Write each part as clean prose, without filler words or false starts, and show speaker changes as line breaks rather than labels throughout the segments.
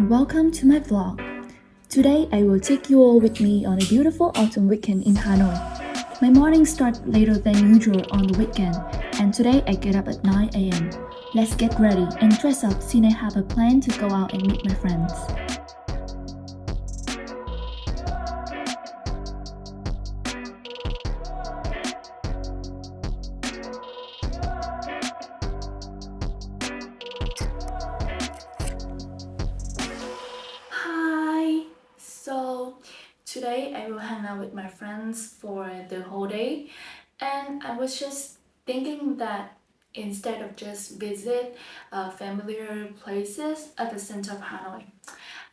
and welcome to my vlog. Today I will take you all with me on a beautiful autumn weekend in Hanoi. My mornings start later than usual on the weekend, and today I get up at 9 a.m. Let's get ready and dress up since I have a plan to go out and meet my friends. Hi! So today I will hang out with my friends for the whole day, and I was just thinking that instead of just visit familiar places at the center of Hanoi,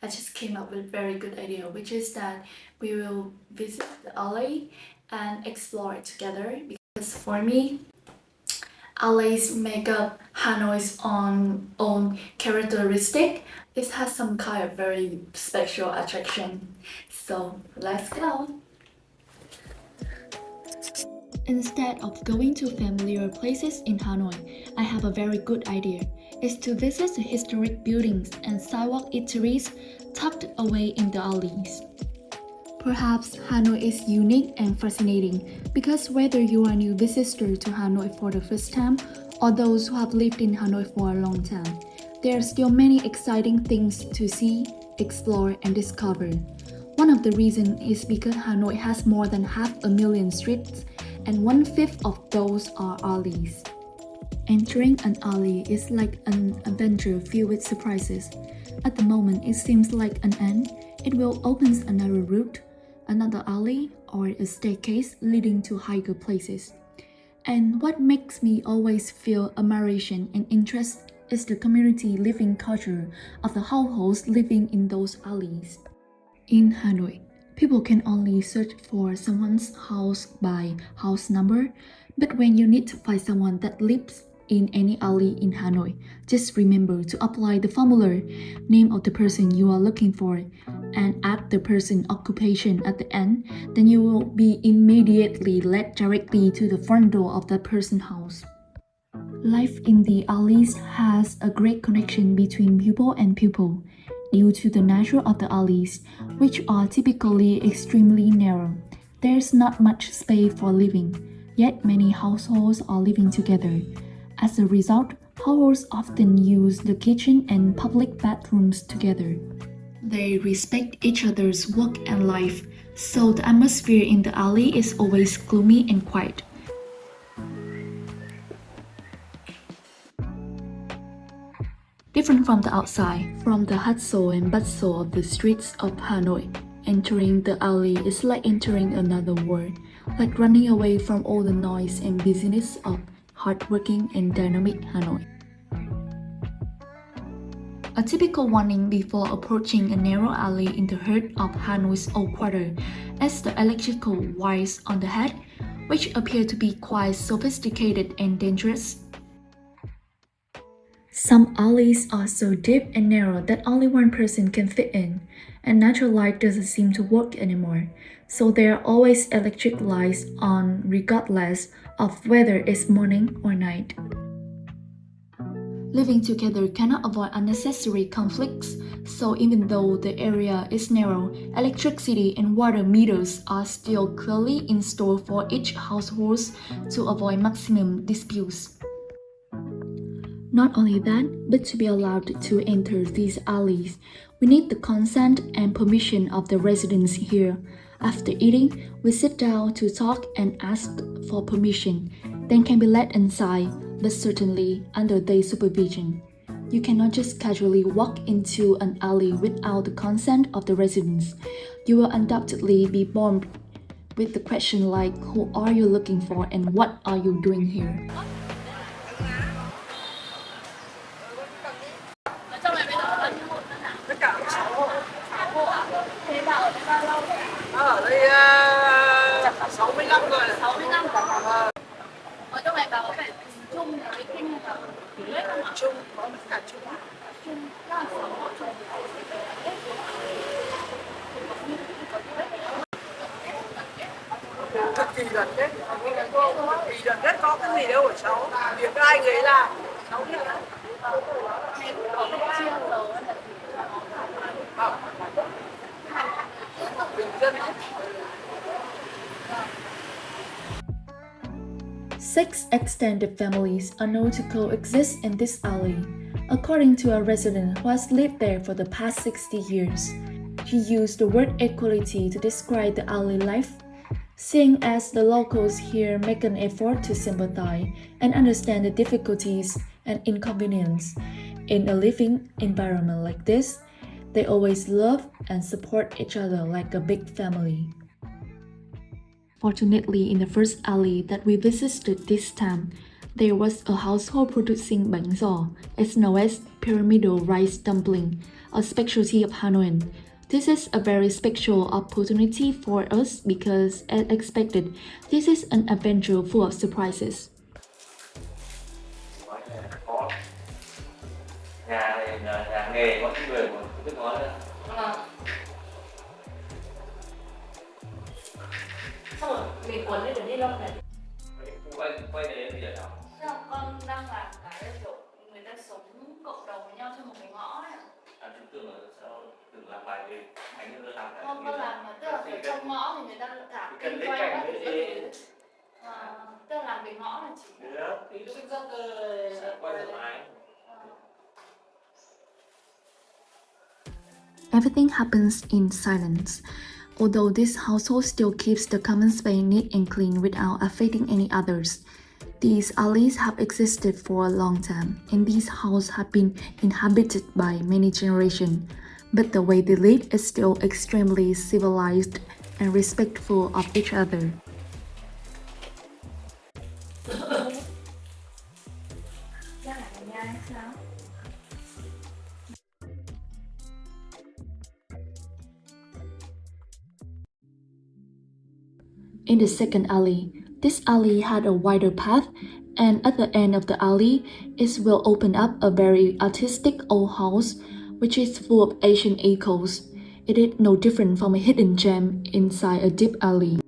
I just came up with a very good idea, which is that we will visit the alley and explore it together. Because for me, alleys make up Hanoi's own characteristic. It has some kind of very special attraction. So let's go! Instead of going to familiar places in Hanoi, I have a very good idea. It's to visit the historic buildings and sidewalk eateries tucked away in the alleys. Perhaps Hanoi is unique and fascinating because whether you are a new visitor to Hanoi for the first time or those who have lived in Hanoi for a long time, there are still many exciting things to see, explore, and discover. One of the reasons is because Hanoi has more than 500,000 streets, and 1/5 of those are alleys. Entering an alley is like an adventure filled with surprises. At the moment, it seems like an end. It will open another route, another alley, or a staircase leading to higher places. And what makes me always feel admiration and interest is the community living culture of the households living in those alleys. In Hanoi, people can only search for someone's house by house number, but when you need to find someone that lives in any alley in Hanoi, just remember to apply the formula, name of the person you are looking for, and add the person's occupation at the end, then you will be immediately led directly to the front door of that person's house. Life in the alleys has a great connection between people and people. Due to the nature of the alleys, which are typically extremely narrow, there's not much space for living, yet many households are living together. As a result, households often use the kitchen and public bathrooms together. They respect each other's work and life, so the atmosphere in the alley is always gloomy and quiet. Different from the outside, from the hustle and bustle of the streets of Hanoi, entering the alley is like entering another world, like running away from all the noise and busyness of hardworking and dynamic Hanoi. A typical warning before approaching a narrow alley in the heart of Hanoi's old quarter is the electrical wires on the head, which appear to be quite sophisticated and dangerous. Some alleys are so deep and narrow that only one person can fit in, and natural light doesn't seem to work anymore, so there are always electric lights on regardless of whether it's morning or night. Living together cannot avoid unnecessary conflicts, so even though the area is narrow, electricity and water meters are still clearly installed for each household to avoid maximum disputes. Not only that, but to be allowed to enter these alleys, we need the consent and permission of the residents here. After eating, we sit down to talk and ask for permission, then can be let inside, but certainly under their supervision. You cannot just casually walk into an alley without the consent of the residents. You will undoubtedly be bombarded with the question like, who are you looking for and what are you doing here?
Ở đây 65 người. 65 cả. Ở trong này bảo phải chung với kinh và chung có cả chung. Chung là chung. Cực kỳ gần đấy. Cực kỳ gần rất có cái gì đâu của cháu. Việc ai người ấy làm. Cháu biết đấy.
6 extended families are known to coexist in this alley, according to a resident who has lived there for the past 60 years. He used the word equality to describe the alley life, seeing as the locals here make an effort to sympathize and understand the difficulties and inconvenience in a living environment like this. They always love and support each other like a big family. Fortunately, in the first alley that we visited this time, there was a household producing bánh giò, as known as pyramidal rice dumpling, a specialty of Hanoi. This is a very special opportunity for us because, as expected, this is an adventure full of surprises.
Nhà nghề có những người mà không biết nói nữa.
Xong rồi mình cuốn lên được ni lông này.
Quay đến bây giờ nào?
Con đang làm cái kiểu người ta sống cộng đồng với nhau trong một cái ngõ này.
Chúng tưởng là sao tưởng làm bài gì? Anh cứ làm cái.
Không, con làm mà tức là ở trong ngõ thì người ta thả kinh
cái
quay
cảnh
các
cái
thứ.
gì?
Tức là làm cái ngõ là chỉ.
Tí lúc kinh doanh quay thoải mái.
Everything happens in silence, although this household still keeps the common space neat and clean without affecting any others. These alleys have existed for a long time, and these houses have been inhabited by many generations, but the way they live is still extremely civilized and respectful of each other. In the second alley, this alley had a wider path, and at the end of the alley, it will open up a very artistic old house, which is full of Asian echoes. It is no different from a hidden gem inside a deep alley.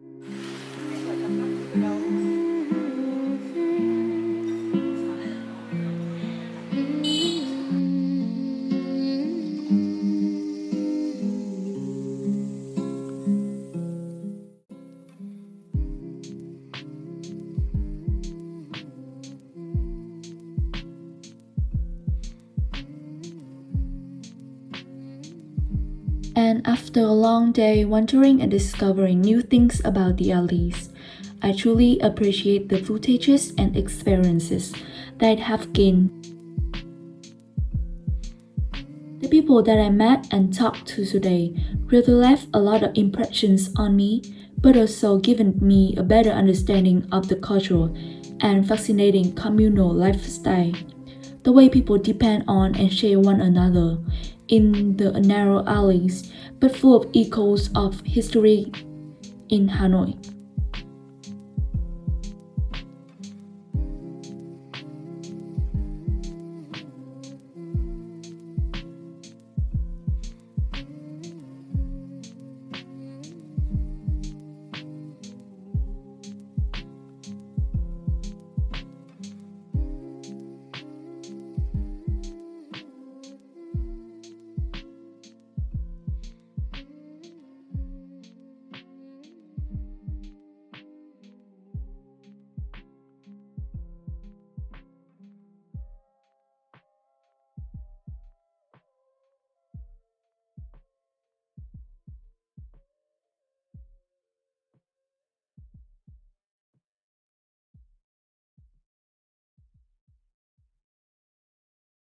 And after a long day wandering and discovering new things about the alleys, I truly appreciate the footages and experiences that I have gained. The people that I met and talked to today really left a lot of impressions on me, but also given me a better understanding of the cultural and fascinating communal lifestyle. The way people depend on and share one another in the narrow alleys, but full of echoes of history in Hanoi.